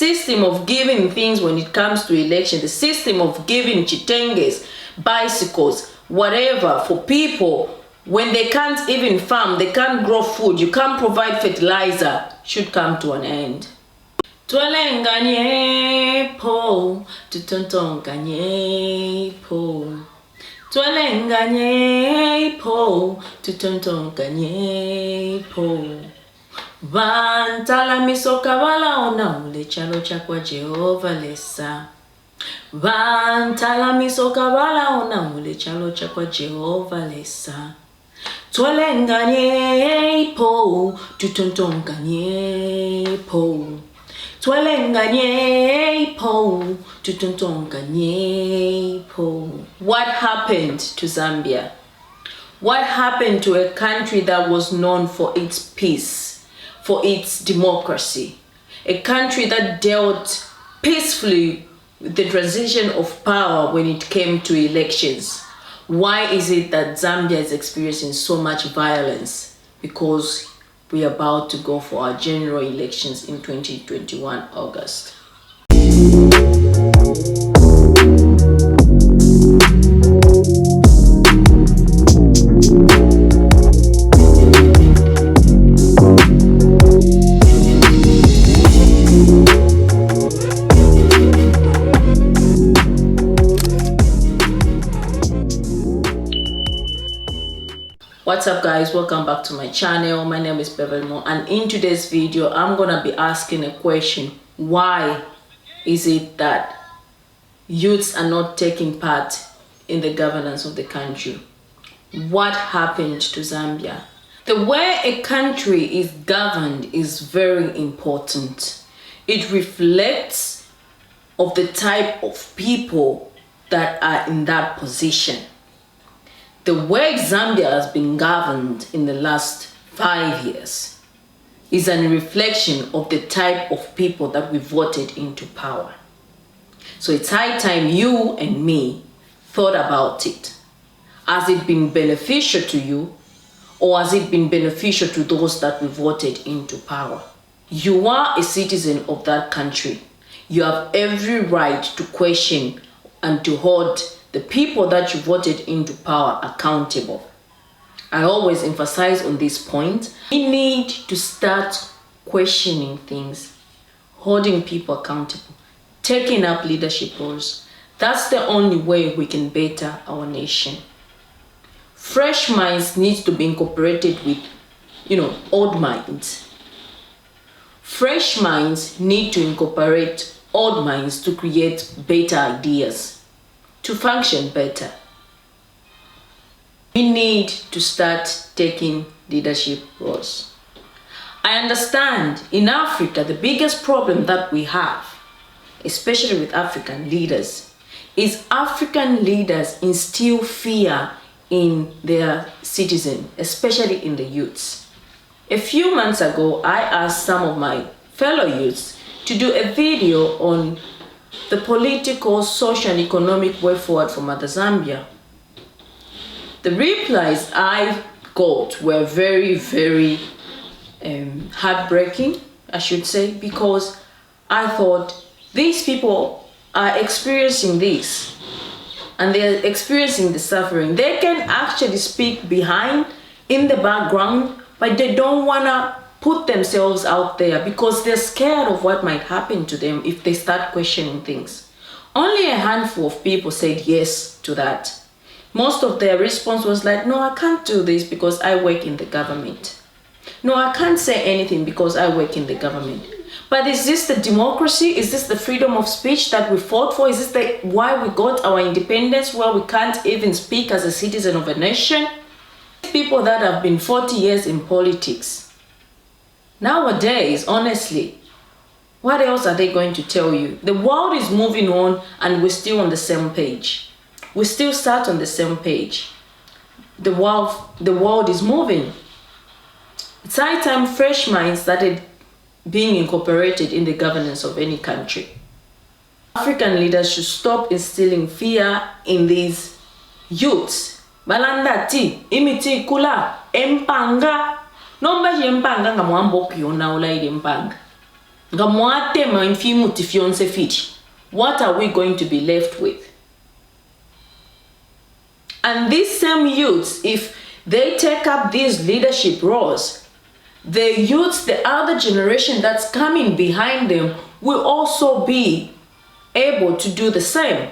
System of giving things when it comes to election, the system of giving chitenges, bicycles, whatever for people when they can't even farm, they can't grow food, you can't provide fertilizer, should come to an end. Twelenganye po, tutontonganye po. Twelenganye po, tutontonganye po. Vantala misoka vala ona ule chalo chakwa Jehova lesa. Vantala misoka vala ona ule chalo chakwa Jehova lesa. Twelenganye po, tutontonganye po. Twelenganye po, tutontonganye po. What happened to Zambia? What happened to a country that was known for its peace, for its democracy? A country that dealt peacefully with the transition of power when it came to elections. Why is it that Zambia is experiencing so much violence? Because we are about to go for our general elections in 2021 August. What's up guys, welcome back to my channel. My name is Bevelmo, and in today's video I'm gonna be asking a question. Why is it that youths are not taking part in the governance of the country? What happened to Zambia? The way a country is governed is very important. It reflects of the type of people that are in that position. The way Zambia has been governed in the last 5 years is a reflection of the type of people that we voted into power. So it's high time you and me thought about it. Has it been beneficial to you, or has it been beneficial to those that we voted into power? You are a citizen of that country. You have every right to question and to hold the people that you voted into power accountable. I always emphasize on this point. We need to start questioning things, holding people accountable, taking up leadership roles. That's the only way we can better our nation. Fresh minds need to be incorporated with, old minds. Fresh minds need to incorporate old minds to create better ideas, to function better. We need to start taking leadership roles. I understand in Africa, the biggest problem that we have, especially with African leaders, is African leaders instill fear in their citizens, especially in the youths. A few months ago, I asked some of my fellow youths to do a video on the political, social, and economic way forward for Mother Zambia. The replies I got were very, very heartbreaking, I should say, because I thought these people are experiencing this and they're experiencing the suffering. They can actually speak behind, in the background, but they don't want to put themselves out there because they're scared of what might happen to them if they start questioning things. Only a handful of people said yes to that. Most of their response was like, no, I can't do this because I work in the government. No, I can't say anything because I work in the government. But is this the democracy? Is this the freedom of speech that we fought for? Is this why we got our independence, where we can't even speak as a citizen of a nation? People that have been 40 years in politics, nowadays, honestly, what else are they going to tell you? The world is moving on and we're still on the same page. We still start on the same page. The world is moving. It's high time fresh minds started being incorporated in the governance of any country. African leaders should stop instilling fear in these youths. Balandati, imiti kula, empanga. Nomba yempanga nga mwambo kiona ula ile mpanga. What are we going to be left with? And these same youths, if they take up these leadership roles, the youths, the other generation that's coming behind them, will also be able to do the same.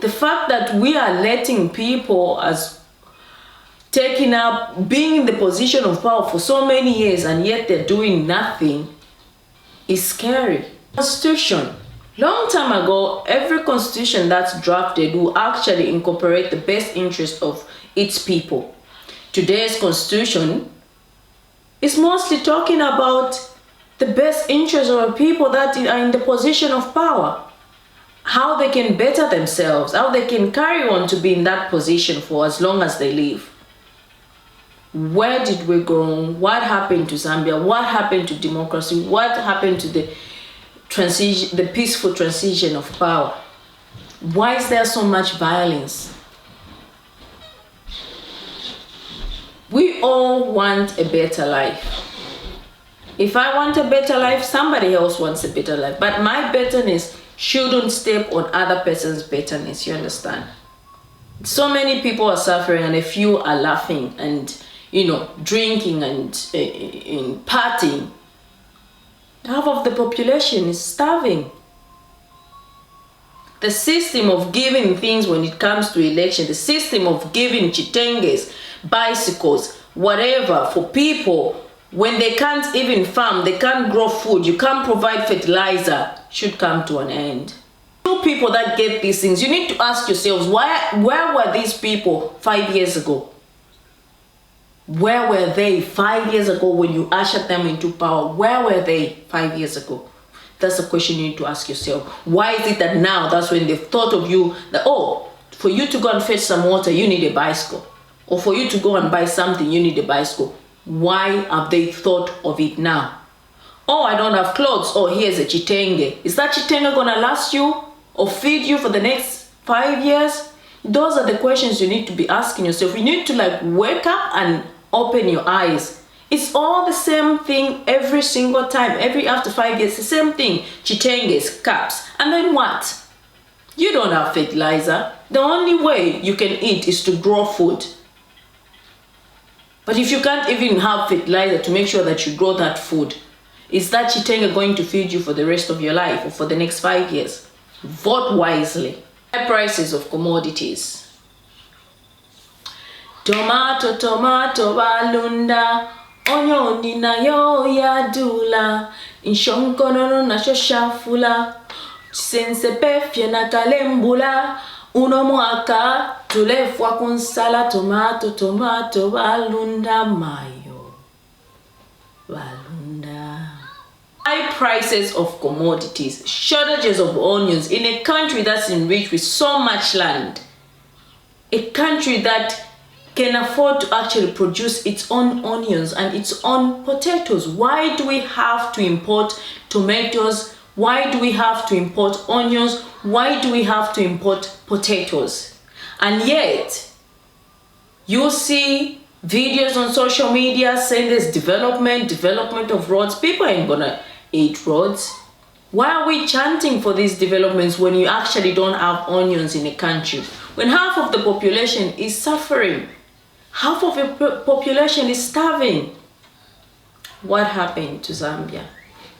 The fact that we are letting people as taking up, being in the position of power for so many years and yet they're doing nothing is scary. Constitution. Long time ago, every constitution that's drafted will actually incorporate the best interest of its people. Today's constitution is mostly talking about the best interest of people that are in the position of power. How they can better themselves, how they can carry on to be in that position for as long as they live. Where did we go wrong? What happened to Zambia? What happened to democracy? What happened to the transition, the peaceful transition of power? Why is there so much violence? We all want a better life. If I want a better life, somebody else wants a better life. But my betterness shouldn't step on other person's betterness, you understand? So many people are suffering and a few are laughing and, you know, drinking and partying. Half of the population is starving. The system of giving things when it comes to election, the system of giving chitenges, bicycles, whatever for people when they can't even farm, they can't grow food, you can't provide fertilizer, should come to an end. You people that get these things, you need to ask yourselves, where were these people 5 years ago? Where were they 5 years ago when you ushered them into power? Where were they 5 years ago? That's a question you need to ask yourself. Why is it that now that's when they've thought of you that, oh, for you to go and fetch some water, you need a bicycle. Or for you to go and buy something, you need a bicycle. Why have they thought of it now? Oh, I don't have clothes. Oh, here's a chitenge. Is that chitenge gonna last you or feed you for the next 5 years? Those are the questions you need to be asking yourself. You need to like wake up and open your eyes. It's all the same thing every single time. Every after 5 years, the same thing. Chitenges, caps. And then what? You don't have fertilizer. The only way you can eat is to grow food. But if you can't even have fertilizer to make sure that you grow that food, is that chitenge going to feed you for the rest of your life or for the next 5 years? Vote wisely. High prices of commodities. Tomato, tomato, balunda. Onyo nina yo ya dula. Inshonkono na shoshafula. Sense pefye na kalembula. Uno mwaka tulefwa kunsala tomato, tomato, balunda mayo. Balunda. High prices of commodities, shortages of onions in a country that's enriched with so much land. A country that can afford to actually produce its own onions and its own potatoes. Why do we have to import tomatoes? Why do we have to import onions? Why do we have to import potatoes? And yet, you see videos on social media saying there's development of roads. People ain't gonna eat roads. Why are we chanting for these developments when you actually don't have onions in a country? When half of the population is suffering, half of the population is starving. What happened to Zambia?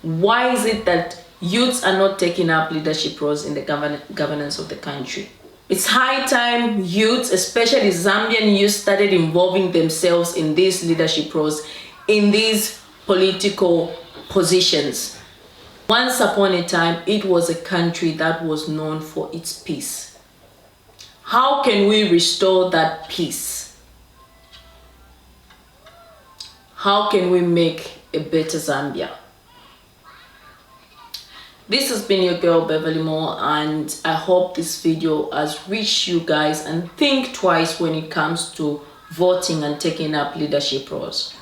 Why is it that youths are not taking up leadership roles in the governance of the country? It's high time youths, especially Zambian youth, started involving themselves in these leadership roles, in these political positions. Once upon a time, it was a country that was known for its peace. How can we restore that peace? How can we make a better Zambia? This has been your girl Beverly Moore, and I hope this video has reached you guys and think twice when it comes to voting and taking up leadership roles.